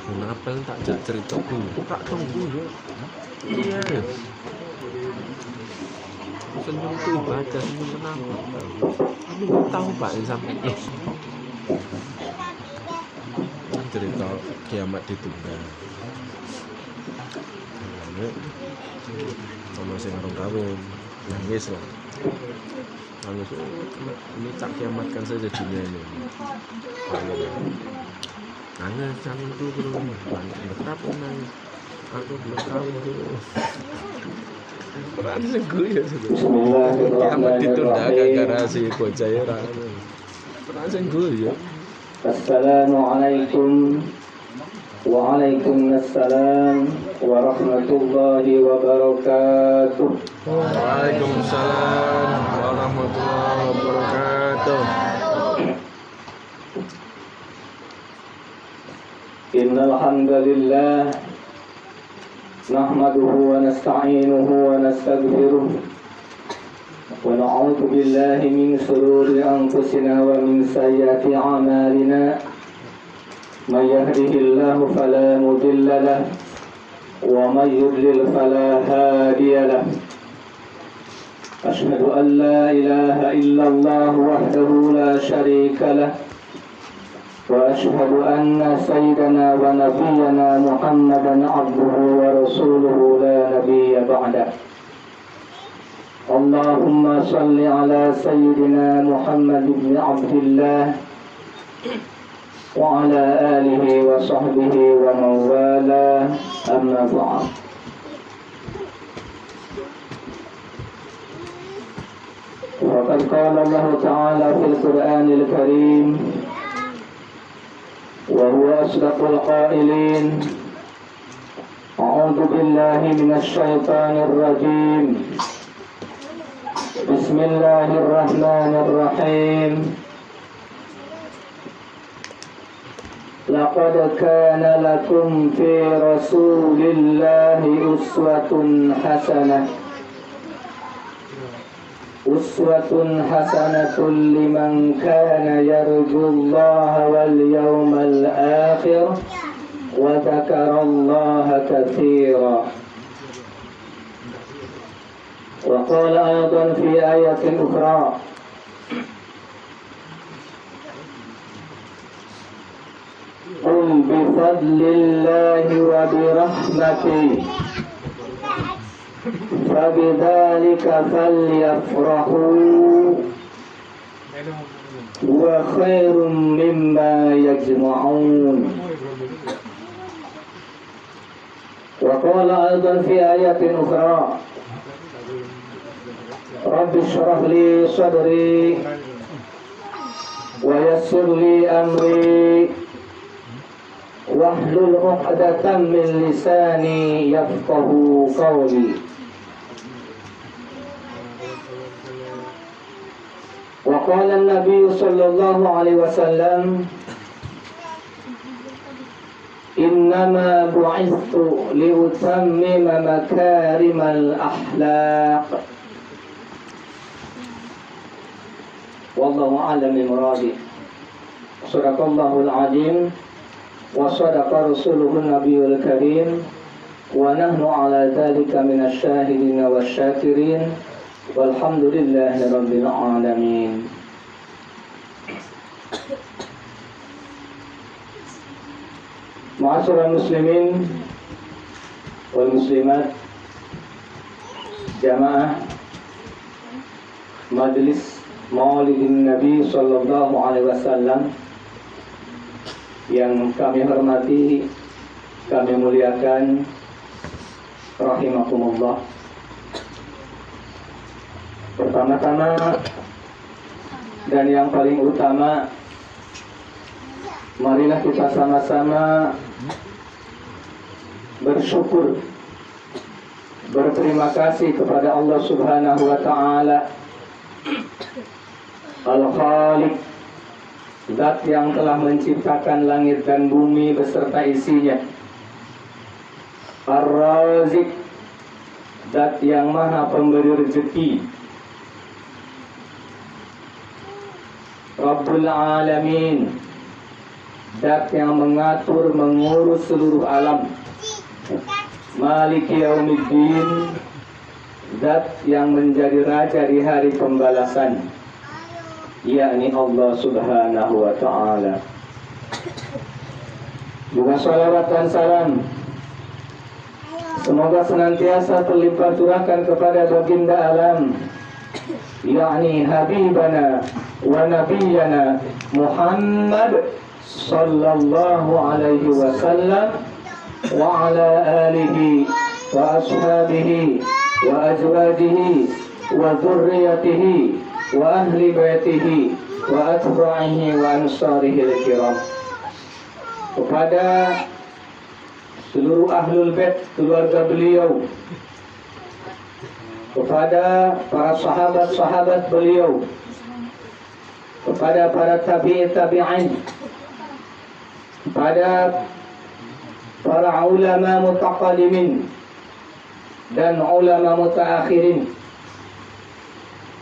Kenapa tak jak ceritaku? Tak tunggu ya. Iya. Senyum itu ibadah, senyum kenapa? Aku nggak tahu Pak yang sampai cerita kiamat ditunda. Sama sing arung kawin, nangis lah. Nangis, ini tak kiamatkan saja dunia ini. Nangis, jangan dulu betapa nangis. Aku belum kawin dulu. Peran sengguh ya kiamat ditunda gara-gara si bocah ya. Peran sengguh ya. Assalamualaikum Waalaikumsalam warahmatullahi wabarakatuh. Waalaikumsalam warahmatullahi wabarakatuh. Innal hamdalillah nahmaduhu wa nasta'inuhu wa nastaghfiruh wa na'udzu billahi min shururi anfusina wa min sayyiati a'malina. Man yahdihillahu fala mudilla lahu wa man yudlil fala hadiya lahu. Ashhadu an la ilaha illallah wahdahu la syarika lahu wa ashhadu anna sayyidana wa nabiyyana Muhammadan abduhu wa rasuluhu la nabiyya ba'da. Allahumma salli ala sayyidina Muhammad ibn Abdillah wa ala alihi wa sahbihi wa mawala, amma ba'd. Faqad qala Allah ta'ala fil Qur'anil Karim wa huwa asdaqul qailin. A'udzu billahi minasy syaithanir rajim. Bismillahirrahmanirrahim. Laqad kana lakum fi Rasulillahi uswatun hasanatun liman kana yarjullaha wal yawmal akhir wa dzakarallaha katsira. Wa qala aydan fi ayatin ukhra Qul bifadlillahi wa birahmatihi fabidzalika falyafrahu huwa khairum mimma yajma'un. Wa qala aydan fi ayatin ukhra Rabbi shrah li sadri wa yassir li amri wahlul 'uqdatam min lisani yafqahu qawli. Wa qala an-nabiy sallallahu alaihi wasallam innama bu'ithtu liutammima makarimal akhlaq. Wallahu a'lam bimuradi. Sadaqallahul azim wa sadaqa rasuluhun nabiyul karim wa nahnu ala dhalika minasy syahidin wasyakirin walhamdulillahi rabbil alamin. Ma'asyiral muslimin wal muslimat, jamaah Majelis Maulidin Nabi sallallahu alaihi wasallam yang kami hormati, kami muliakan, rahimakumullah. Pertama-tama dan yang paling utama, marilah kita sama-sama bersyukur, berterima kasih kepada Allah Subhanahu wa taala, Al-Khaliq, Zat yang telah menciptakan langit dan bumi beserta isinya. Ar-Razik, Zat yang maha pemberi rezeki. Rabbul Alamin, zat yang mengatur mengurus seluruh alam. Maliki Yaumiddin, zat yang menjadi raja di hari pembalasan, yakni Allah Subhanahu wa Ta'ala. Juga salawat dan salam semoga senantiasa terlimpah curahkan kepada baginda alam, yakni Habibana wa Nabiyana Muhammad sallallahu alaihi wasallam wa ala alihi wa ashabihi wa azwajihi wa dzurriyyatihi wa ahli baitihi wa atba'ihi wa ansarihi al-kiram. Kepada seluruh ahlul bait keluarga beliau, kepada para sahabat-sahabat beliau, kepada para tabi'in, kepada para ulama mutaqaddimin dan ulama mutaakhirin,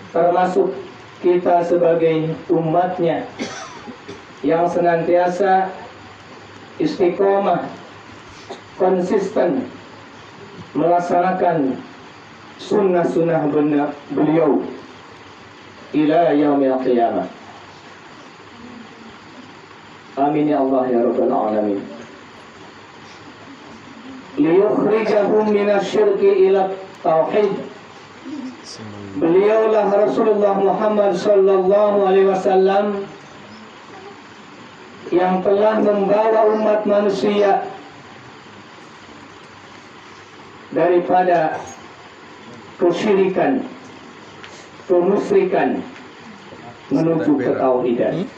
termasuk kita sebagai umatnya yang senantiasa istiqomah, konsisten melaksanakan sunnah-sunnah beliau ila yaumil qiyamah. Amin ya Allah ya Rabbal Alamin. Liyukhrijahum minasyirki ila tauhid. Beliaulah Rasulullah Muhammad sallallahu alaihi wasallam yang telah membawa umat manusia daripada kesyirikan, kemusyrikan menuju ketauhidan.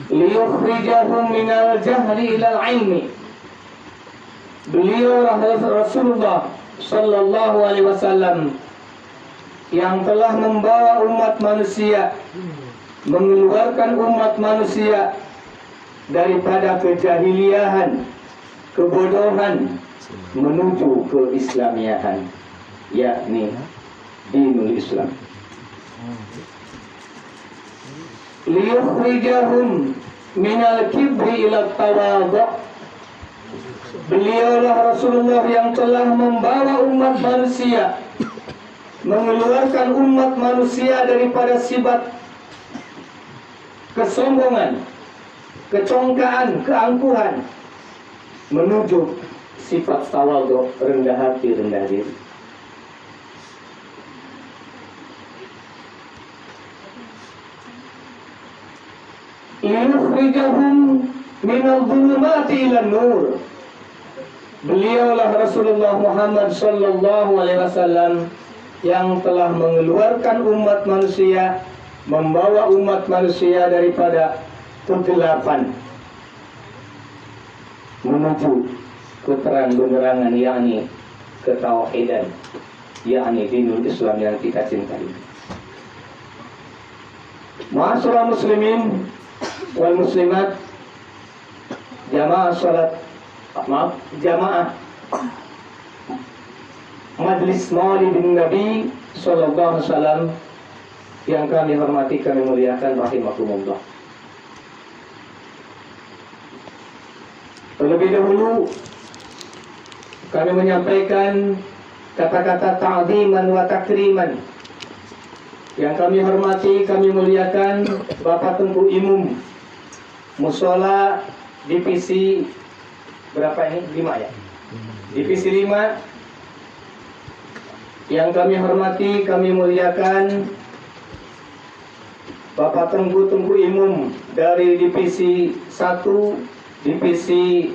Liyukhrijahum minal jahli ilal ilmi. Beliau Rasulullah sallallahu alaihi wasallam yang telah membawa umat manusia, mengeluarkan umat manusia daripada kejahiliahan, kebodohan menuju keislamiahan, yakni dinul Islam. Liyukhrijahum minal kibri ila tawadhu. Beliaulah Rasulullah yang telah membawa umat manusia, mengeluarkan umat manusia daripada sifat kesombongan, kecongkaan, keangkuhan menuju sifat tawadhu, rendah hati, rendah diri. Liyukhrijahum minal dhulumati ilan nur. Beliaulah Rasulullah Muhammad sallallahu alaihi wasallam yang telah mengeluarkan umat manusia, membawa umat manusia daripada kegelapan menuju keterang-benerangan, yakni ketauhidan, yakni dinul Islam yang kita cintai. Ma'asyiral muslimin wal muslimat, jamaah Majlis Maulidin Nabi sallallahu alaihi wasallam yang kami hormati, kami muliakan, rahimakumullah. Terlebih dahulu kami menyampaikan kata-kata ta'ziman wa takriman. Yang kami hormati, kami muliakan Bapak Tengku Imum Mushola Divisi berapa ini? 5 ya? Divisi 5. Yang kami hormati, kami muliakan Bapak Tengku Imum dari Divisi 1, Divisi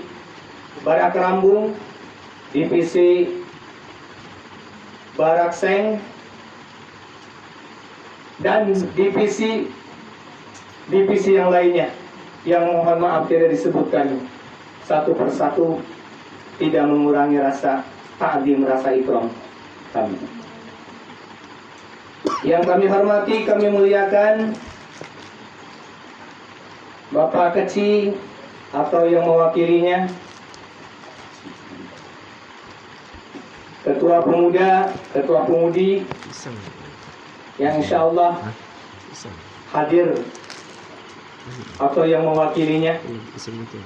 Barak Rambung, Divisi Barak Seng, dan divisi yang lainnya yang mohon maaf tidak disebutkan satu persatu, tidak mengurangi rasa ta'zim, rasa ikram kami. Yang kami hormati, kami muliakan Bapak Kecil atau yang mewakilinya, Ketua Pemuda, Ketua Pemudi, yang insya Allah Bisa. hadir atau yang mewakilinya? Bisa gitu.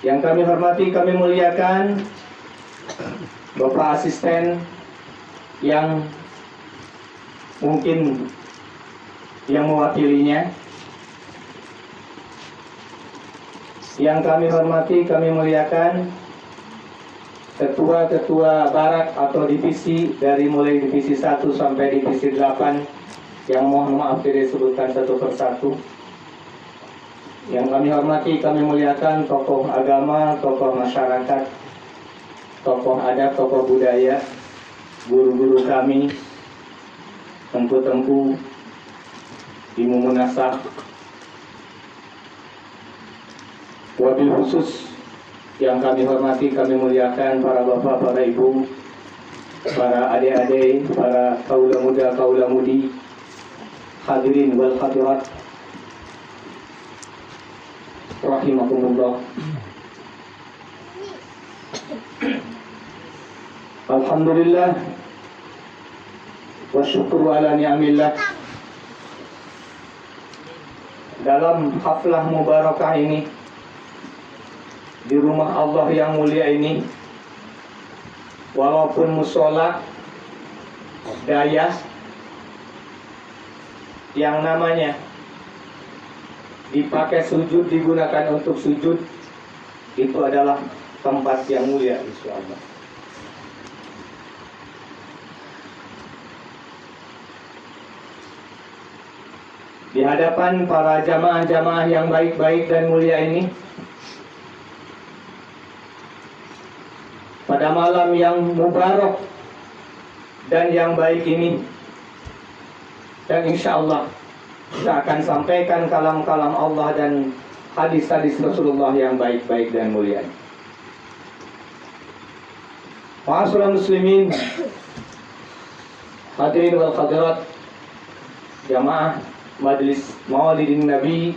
Yang kami hormati, kami muliakan Bapak Asisten yang mungkin yang mewakilinya. Yang kami hormati, kami muliakan ketua-ketua barak atau divisi dari mulai divisi 1 sampai divisi 8 yang mohon maaf tidak disebutkan satu persatu. Yang kami hormati, kami muliakan tokoh agama, tokoh masyarakat, tokoh adat, tokoh budaya, guru-guru kami, tengku-tengku, ilmu munasab. Wabil khusus yang kami hormati, kami muliakan para bapak, para ibu, para adik-adik, para kaula muda, kaula mudi, hadirin wal hadirat rahimakumullah. Alhamdulillah wa syukru ala ni'amillah. Dalam haflah mubarakah ini, di rumah Allah yang mulia ini, walaupun musola daya yang namanya dipakai sujud, digunakan untuk sujud, itu adalah tempat yang mulia insyaallah. Di hadapan para jamaah-jamaah yang baik-baik dan mulia ini, pada malam yang mubarak dan yang baik ini, dan insya Allah kita akan sampaikan kalam-kalam Allah dan hadis-hadis Rasulullah yang baik-baik dan mulia. Ma'asyiral muslimin, hadirin wal hadirat, jamaah Majelis Maulidin Nabi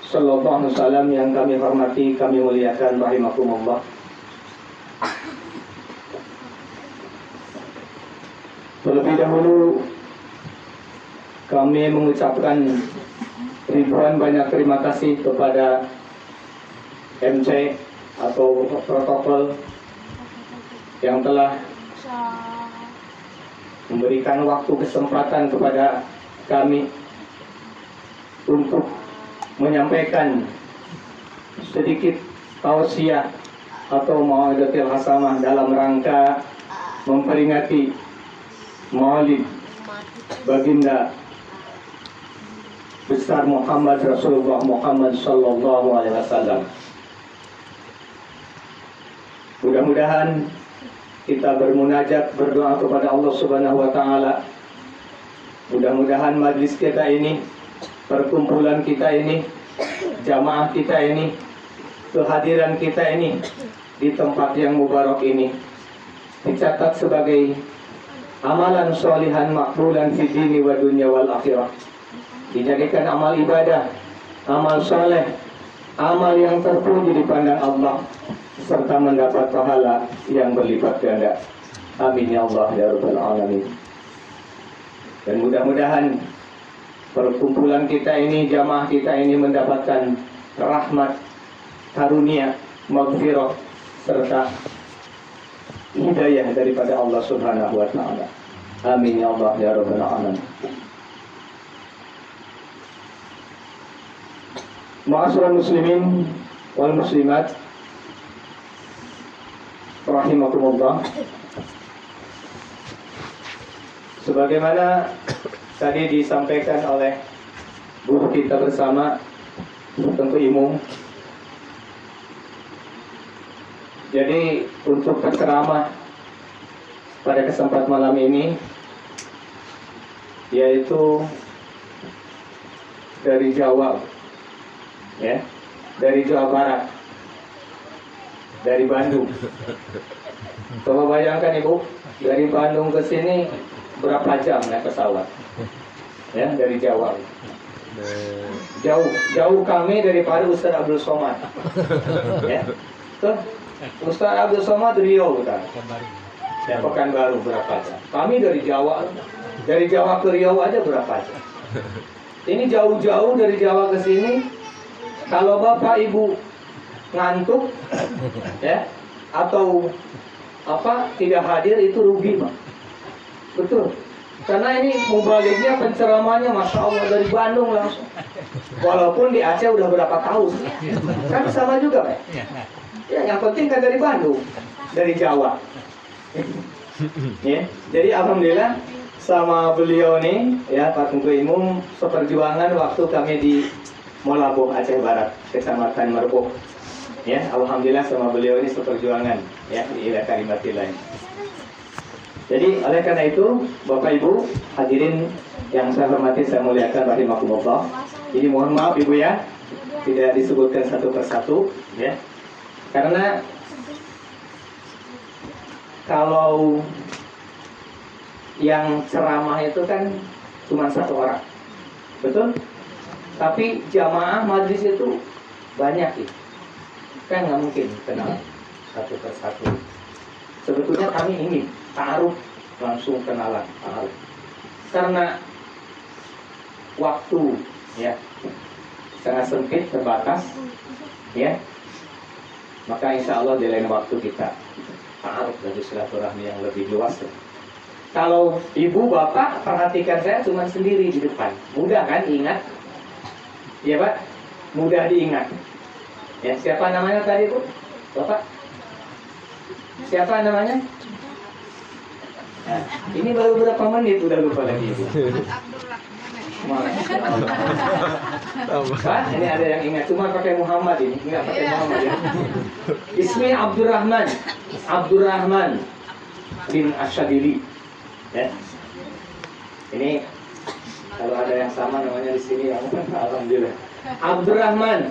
Sallallahu Alaihi Wasallam yang kami hormati, kami muliakan, rahimakumullah. Terlebih dahulu kami mengucapkan ribuan banyak terima kasih kepada MC atau protokol yang telah memberikan waktu kesempatan kepada kami untuk menyampaikan sedikit tausiah atau mau'izatul hasanah dalam rangka memperingati Maulid Baginda besar Muhammad Rasulullah Muhammad Sallallahu Alaihi Wasallam. Mudah-mudahan kita bermunajat, berdoa kepada Allah Subhanahu Wa Taala. Mudah-mudahan majlis kita ini, perkumpulan kita ini, jamaah kita ini, kehadiran kita ini di tempat yang mubarak ini dicatat sebagai amalan sholihan makbulan fi dini wa dunya wal akhirah. Dijadikan amal ibadah, amal soleh, amal yang terpuji di pandang Allah, serta mendapat pahala yang berlipat ganda. Amin ya Allah ya Rabbal Alamin. Dan mudah-mudahan perkumpulan kita ini, jamaah kita ini mendapatkan rahmat, karunia, maghfirah, serta hidayah daripada Allah Subhanahu Wa Taala. Amin ya Allah ya Rabbal Alamin. Ma'asyiral muslimin wal muslimat rahimakumullah. Sebagaimana tadi disampaikan oleh guru kita bersama, tentu Imum. Jadi untuk penceramah pada kesempatan malam ini, yaitu dari Jawa, ya, dari Jawa Barat, dari Bandung. Coba bayangkan Ibu, dari Bandung ke sini berapa jam naik pesawat? Ya, dari Jawa. Jauh kami daripada Ustaz Abdul Somad. Ya. Tuh, Ustaz Abdul Somad Riau kan. Ya, Pekanbaru berapa jam? Kami dari Jawa ke Riau aja berapa jam? Ini jauh-jauh dari Jawa ke sini. Kalau Bapak Ibu ngantuk, ya, atau tidak hadir itu rugi, Pak. Betul. Karena ini mubaliknya penceramahnya Masya Allah dari Bandung langsung. Walaupun di Aceh udah berapa tahun. Kan sama juga, Pak. Ya, yang penting kan dari Bandung, dari Jawa. Ya, jadi alhamdulillah sama beliau nih, ya Pak Tengku Imum seperjuangan waktu kami di Molaboh Aceh Barat, Kecamatan Merbok. Ya, alhamdulillah sama beliau ini seperjuangan, ya di Ila Kalimatillah. Jadi oleh karena itu, Bapak Ibu hadirin yang saya hormati, saya muliakan rahimakumullah. Jadi mohon maaf Ibu ya, tidak disebutkan satu persatu, ya. Karena kalau yang ceramah itu kan cuma satu orang, betul? Tapi jamaah majlis itu banyak itu, kan nggak mungkin kenal satu persatu. Sebetulnya kami ingin ta'aruf, langsung kenalan, ta'aruf. Karena waktu ya sangat sempit, terbatas, ya. Maka insya Allah di lain waktu kita ta'aruf dari silaturahmi yang lebih luas. Kalau ibu bapak perhatikan saya cuma sendiri di depan, mudah kan ingat? Ya Pak, mudah diingat. Ya, siapa namanya tadi Bu? Bapak? Siapa namanya? Nah, ini baru berapa menit udah lupa lagi Ibu. Pak, ini ada yang ingat, cuma pakai Muhammad ini, enggak pakai Muhammad ya. Ismi Abdurrahman bin Asyadili. Ya. Ini kalau ada yang sama namanya di sini, alhamdulillah. Abdurrahman.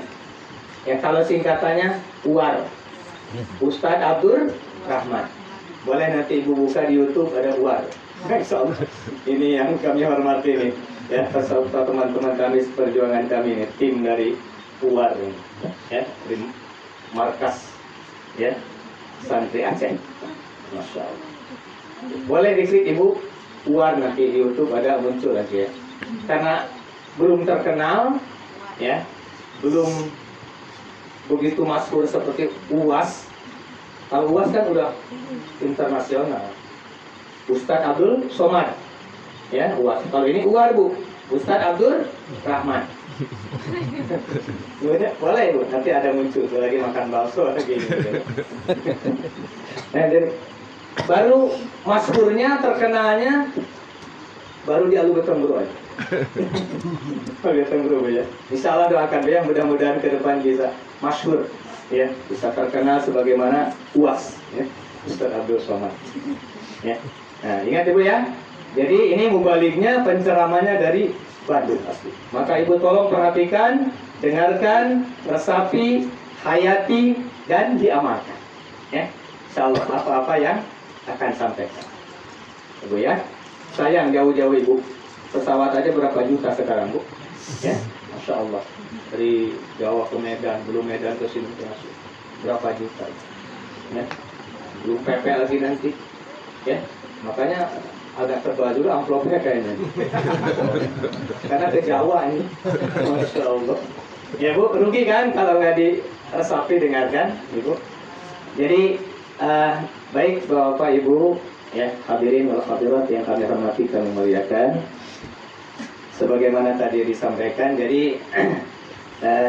Ya kalau singkatannya UAR. Ustadz Abdur Rahman. Boleh nanti Ibu buka di YouTube ada UAR. Ini yang kami hormati nih. Ya, beserta teman-teman kami seperjuangan kami ini, tim dari UAR ini. Ya, dari markas ya santri Aceh. Masya Allah. Boleh diklik Ibu UAR nanti di YouTube ada muncul lagi ya. Karena belum terkenal ya, belum begitu masyhur seperti UAS. Kalau UAS kan udah internasional. Ustadz Abdul Somad, ya UAS. Kalau ini UAR Bu, Ustadz Abdur Rahman. Boleh Bu, nanti ada muncul lagi makan bakso lagi. Nah, jadi baru masyhurnya, terkenalnya baru di Alu Betembro aja. Betembro ya. Insya Allah doakan ya, mudah-mudahan ke depan bisa masyhur, ya, bisa terkenal sebagaimana UAS, ya, Ustadz Abdul Somad. Ya. Nah, ingat Ibu ya. Jadi ini mubaliknya penceramahnya dari Bandung asli. Maka Ibu tolong perhatikan, dengarkan, resapi, hayati dan diamalkan. Ya. Insya Allah apa-apa yang akan sampaikan. Ibu ya. Sayang jauh-jauh Ibu. Pesawat aja berapa juta sekarang Bu? Ya. Masya Allah. Dari Jawa ke Medan, belum Medan ke sini masuk berapa juta? Ya. Belum PP lagi nanti. Ya. Makanya agak tebal juga amplopnya kayaknya. Karena ke Jawa ini. Masya Allah. Ya Bu, rugi kan kalau nggak diresapi, dengarkan Ibu. Jadi baik Bapak Ibu, ya hadirin wal hadirat yang kami hormati, kami muliakan. Sebagaimana tadi disampaikan, jadi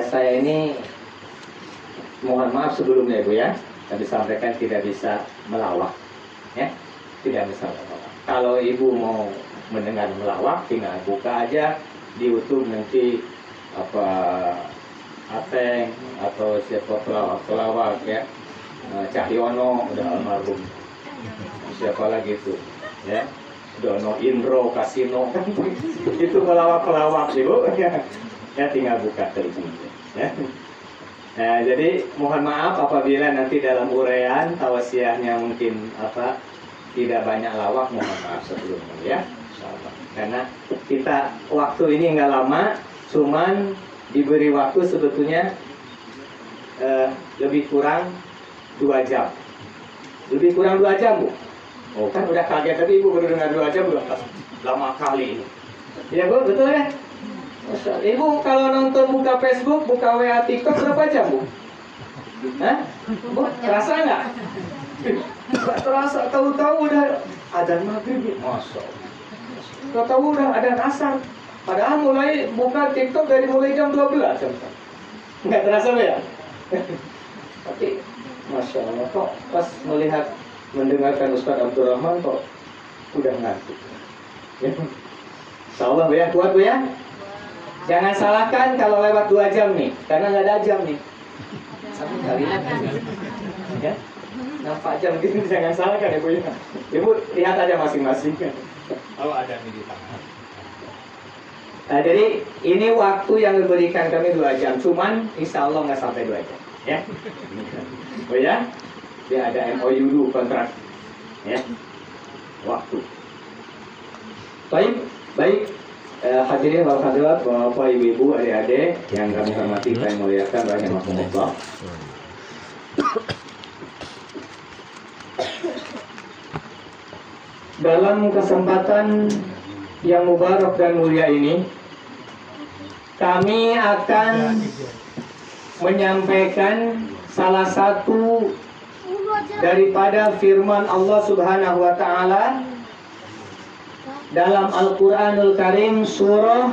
saya ini mohon maaf sebelumnya Ibu ya, tadi sampaikan tidak bisa melawak, ya, tidak bisa melawak. Kalau Ibu mau mendengar melawak, tinggal buka aja di YouTube nanti apa Ateng atau siapa pelawak ya, Cahyono udah almarhum, siapa lagi itu, ya. Dono Indro Kasino itu pelawak-pelawak Ibu ya, tinggal buka terus ya. Nah, jadi mohon maaf apabila nanti dalam uraian tausiahnya mungkin tidak banyak lawak, mohon maaf sebelumnya ya. Karena kita waktu ini nggak lama, cuman diberi waktu sebetulnya lebih kurang 2 jam. Lebih kurang 2 jam Bu. Oh kan udah kaget tadi ibu baru dengar 2 jam udah lama kali ini. Ya bu, betul ya? Masya Allah. Ibu kalau nonton buka Facebook, buka WA, TikTok berapa jam bu? Hah? Bu, terasa nggak? Nggak terasa, tahu-tahu udah adzan maghrib. Masya Allah. Tahu-tahu udah adzan asar. Padahal mulai buka TikTok dari mulai jam 12 jam. Nggak terasa ya? Tapi Masya Allah kok pas mendengarkan Ustaz Abdurrahman kok udah ngantuk. Ya. Insya Allah bu ya, kuat bu ya. Jangan salahkan kalau lewat 2 jam nih, karena nggak ada jam nih. Satu kali ya, nampak jam gitu, jangan salahkan ya bu ya. Ibu lihat aja masing-masing. Kalau ada di tangan. Nah, jadi ini waktu yang diberikan kami 2 jam, cuman insya Allah nggak sampai 2 jam, ya. Oh ya, dia ada MOU dulu kontrak, ya. Waktu. Baik. Hadirin wal hadirat, bapak, ibu-ibu, adik-adik yang kami hormati, kami muliakan, rahimakumullah. Dalam kesempatan yang mubarak dan mulia ini, kami akan menyampaikan salah satu daripada firman Allah Subhanahu wa taala dalam Al-Qur'anul Karim surah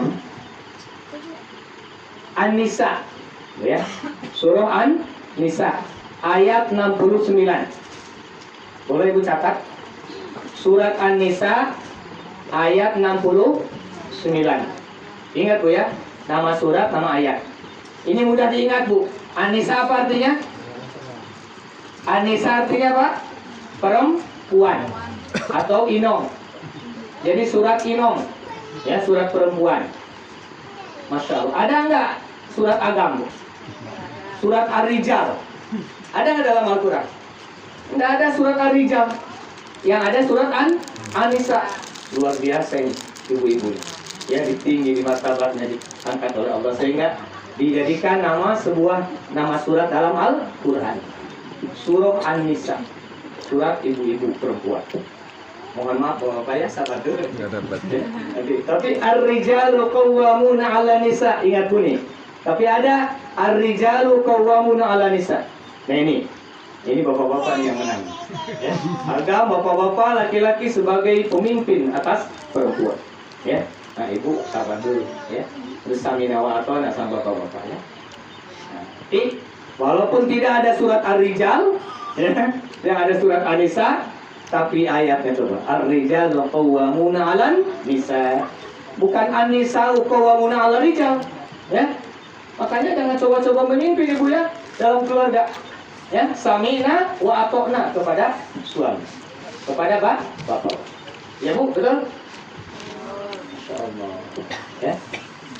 An-Nisa, ya. Surah An-Nisa ayat 69. Boleh Ibu catat? Surat An-Nisa ayat 69. Ingat Bu ya, nama surat, nama ayat. Ini mudah diingat Bu. An-Nisa apa artinya? An-Nisa artinya apa? Perempuan atau inong. Jadi surat inong, ya, surat perempuan. Masya Allah. Ada nggak surat Agam, Bu? Surat Ar-Rijal. Ada nggak dalam Al-Quran? Nggak ada surat Ar-Rijal. Yang ada surat An-Nisa. Luar biasa ini ibu-ibu. Ya, ditinggi di martabatnya, diangkat oleh Allah sehingga dijadikan nama surat dalam Al-Quran. Surah An-Nisa, surat ibu-ibu perempuan. Mohon maaf Bapak ya, sabar dulu. Nggak dapat. Tapi ar-rijalu qawwamuna 'ala nisa. Ingat Bu nih. Tapi ada ar-rijalu qawwamuna 'ala nisa. Nah ini bapak-bapak yang menang. Ya. Ada bapak-bapak laki-laki sebagai pemimpin atas perempuan. Ya. Nah, Ibu sabar dulu ya. Bersamina wa atona sama bapak-bapak ya. Nah, walaupun tidak ada surat Ar-Rijal, ya, yang ada surat An-Nisa, tapi ayatnya coba Ar-Rijal qawwamuna 'alan nisa. Bukan An-Nisa qawwamuna 'ala rijal, ya. Makanya jangan coba-coba memimpin Ibu ya dalam keluarga. Ya, samina wa atona kepada suami, kepada bapak. Ya Bu, betul? Insyaallah. Ya.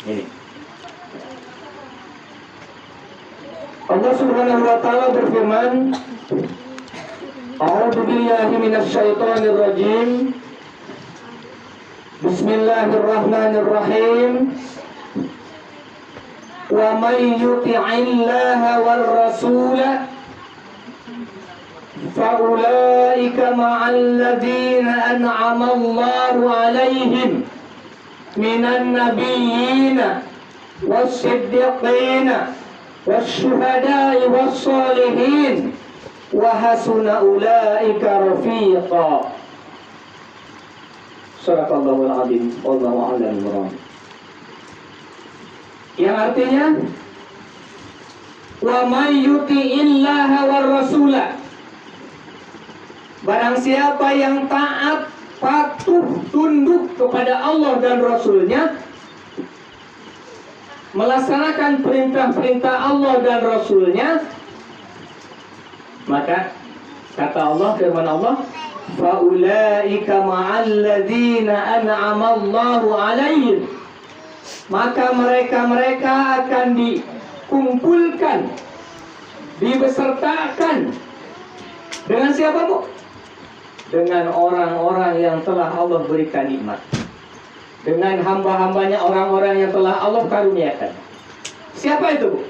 Ini. Allah Subhanahu wa taala berfirman, A'udzu billahi minasy syaithanir rajim. Bismillahirrahmanirrahim. Wa may yuti'illaha war rasula fa ulaika ma'al ladzina an'ama Allahu 'alaihim minan nabiyyina was-siddiqina wasyuhada'i was-shalihin wa hasuna ulaika rafiqa. Shadaqallahul adzim. Wallahu a'lam bishawab. Yang artinya wa may yuti'illaha war rasula. Barang siapa yang taat, patuh, tunduk kepada Allah dan Rasulnya, melaksanakan perintah-perintah Allah dan Rasulnya, maka kata Allah, firman Allah, faulaika ma'al ladzina an'ama Allahu 'alaihim, maka mereka akan dikumpulkan, dibesertakan dengan siapa Bu? Dengan orang-orang yang telah Allah berikan nikmat, dengan hamba-hambanya, orang-orang yang telah Allah karuniakan. Siapa itu Bu?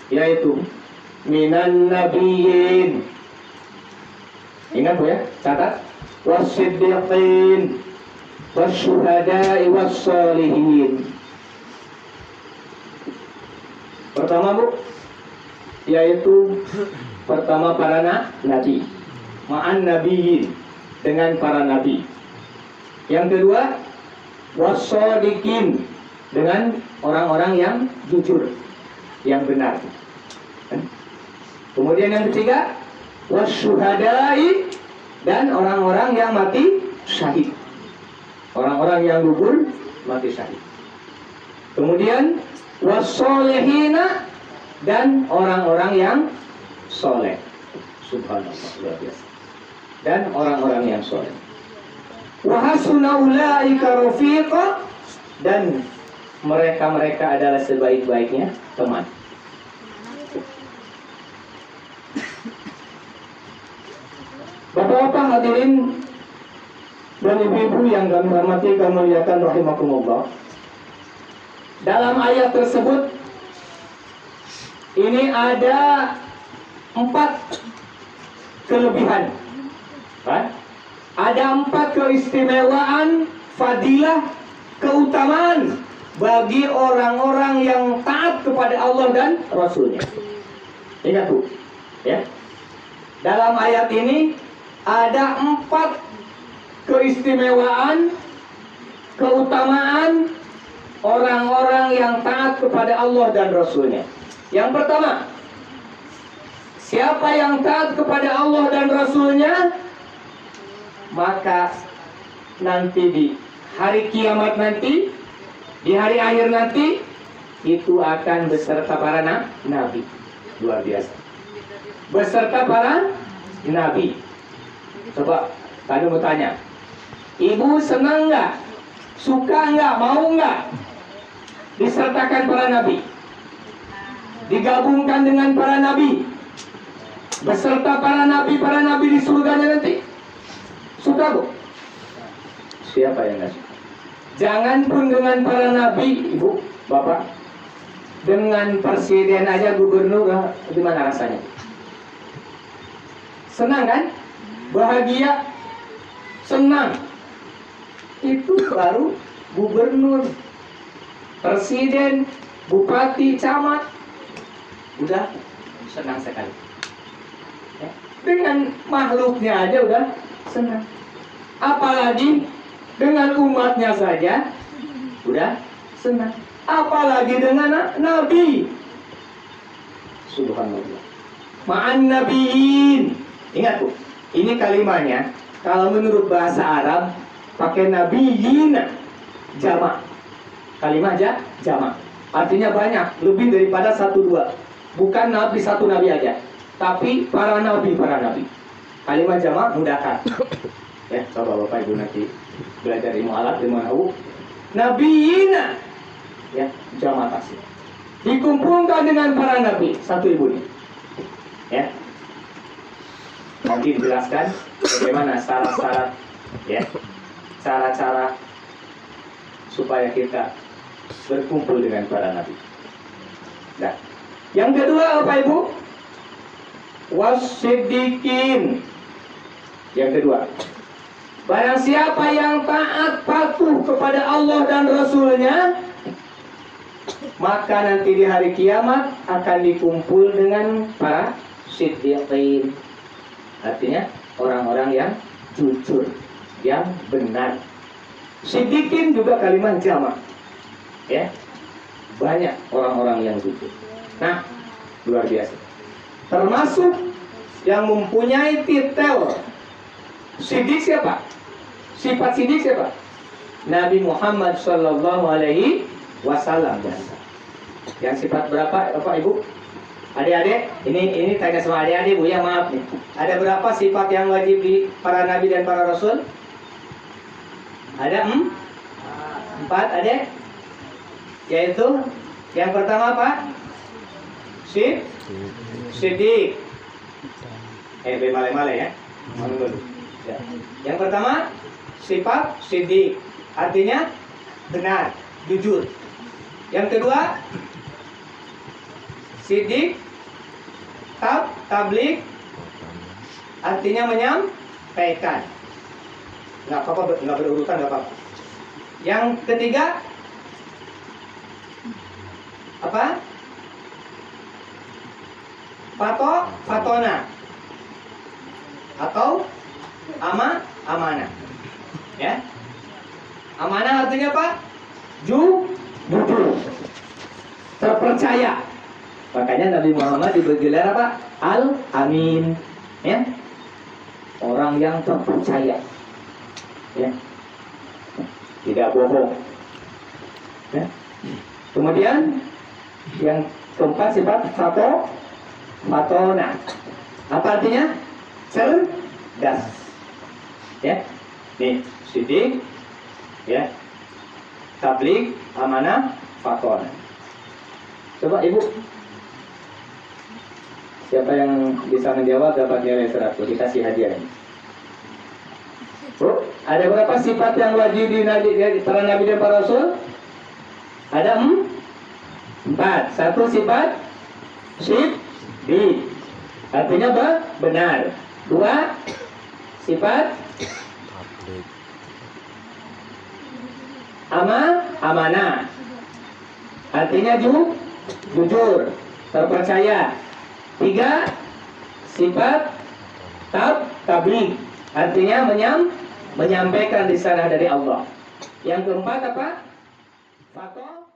Yaitu minan nabiyyin, Ingat Bu ya, catat. Wasiddiqin wasyuhada'i wassalihin. Pertama Bu, yaitu pertama para nabi, ma'an nabiyyin, dengan para nabi. Yang kedua, wassadiqin, dengan orang-orang yang jujur, yang benar. Kemudian yang ketiga, wasyuhada'i, dan orang-orang yang mati syahid, orang-orang yang gugur mati syahid. Kemudian wassolehina, dan orang-orang yang soleh. Subhanallah, luar biasa. Dan orang-orang yang soleh. Wa hasuna ulaika rafiqa, dan mereka adalah sebaik-baiknya teman. Bapak-bapak hadirin dan ibu-ibu yang kami hormati, kami muliakan rahimakumullah. Dalam ayat tersebut ini ada 4 kelebihan. Ada 4 keistimewaan, fadilah, keutamaan bagi orang-orang yang taat kepada Allah dan Rasulnya. Ingat Bu, ya. Dalam ayat ini ada 4 keistimewaan, keutamaan orang-orang yang taat kepada Allah dan Rasulnya. Yang pertama, siapa yang taat kepada Allah dan Rasulnya, maka nanti di hari kiamat nanti, di hari akhir nanti, itu akan beserta para nabi. Luar biasa. Beserta para nabi. Coba, tadi mau tanya, ibu senang nggak? Suka nggak? Mau nggak disertakan para nabi? Digabungkan dengan para nabi, beserta para nabi di surganya nanti. Suka Bu? Siapa yang nggak suka? Jangan pun dengan para nabi, ibu, bapak, dengan presiden aja, gubernur, gimana rasanya? Senang kan? Bahagia, senang. Itu baru gubernur, presiden, bupati, camat, udah senang sekali. Ya. Dengan makhluknya aja udah senang. Apalagi dengan umatnya saja udah senang. Apalagi dengan nabi. Subhanallah. Ma'an nabiyyin. Ingat Bu, ini kalimatnya kalau menurut bahasa Arab pakai nabiyyin jamak. Kalimat aja jamak. Artinya banyak, lebih daripada 1-2. Bukan nabi, 1 nabi aja, tapi para nabi. Kalimat jamak mudzakkar. Ya, coba Bapak Ibu nanti belajar ilmu alat, ilmu nahwu. Nabiyina, ya, jamak tasih. Dikumpulkan dengan para nabi, 1 ibu nih. Ya. Nanti dijelaskan bagaimana syarat-syarat, ya, cara-cara supaya kita berkumpul dengan para nabi. Nah, yang kedua Bapak Ibu, wasiddiqin. Yang kedua, barang siapa yang taat patuh kepada Allah dan Rasulnya, maka nanti di hari kiamat akan dikumpul dengan para siddiqin. Artinya orang-orang yang jujur, yang benar. Siddiqin juga kalimat jamak. Ya, banyak orang-orang yang jujur. Nah, luar biasa. Termasuk yang mempunyai titel siddiq siapa? Sifat siddiq siapa? Nabi Muhammad Sallallahu Alaihi Wasallam. Yang sifat berapa Bapak Ibu? Adik-adik, ini tanya sama adik-adik Bu ya, maaf nih. Ada berapa sifat yang wajib di para nabi dan para rasul? Ada 4 adik. Yaitu yang pertama apa? Siddiq. Male-male ya. Ya. Yang pertama sifat siddiq, artinya benar, jujur. Yang kedua siddiq tabligh, artinya menyampaikan. Nggak apa-apa, nggak berurutan, nggak apa-apa. Yang ketiga apa? Fatona atau amanah. Ya. Amanah artinya apa? Jujur, terpercaya. Makanya Nabi Muhammad diberi gelar apa? Al-Amin. Ya. Orang yang terpercaya. Ya. Tidak bohong. Ya. Kemudian yang keempat sifat fatona. Apa artinya? Cerdas. Ya. Nih, sidik, ya. Tabligh, amanah, fatona. Coba Ibu, siapa yang bisa menjawab dapat nilai 100, dikasih hadiah ini. Bu, ada berapa sifat yang wajib di para nabi dan para rasul? Ada 4. Satu sifat siddiq, artinya apa? Benar. 2 sifat Tablik. amanah, artinya jujur, terpercaya. 3 sifat tabligh, artinya menyampaikan risalah dari Allah. Yang keempat apa? Fatwa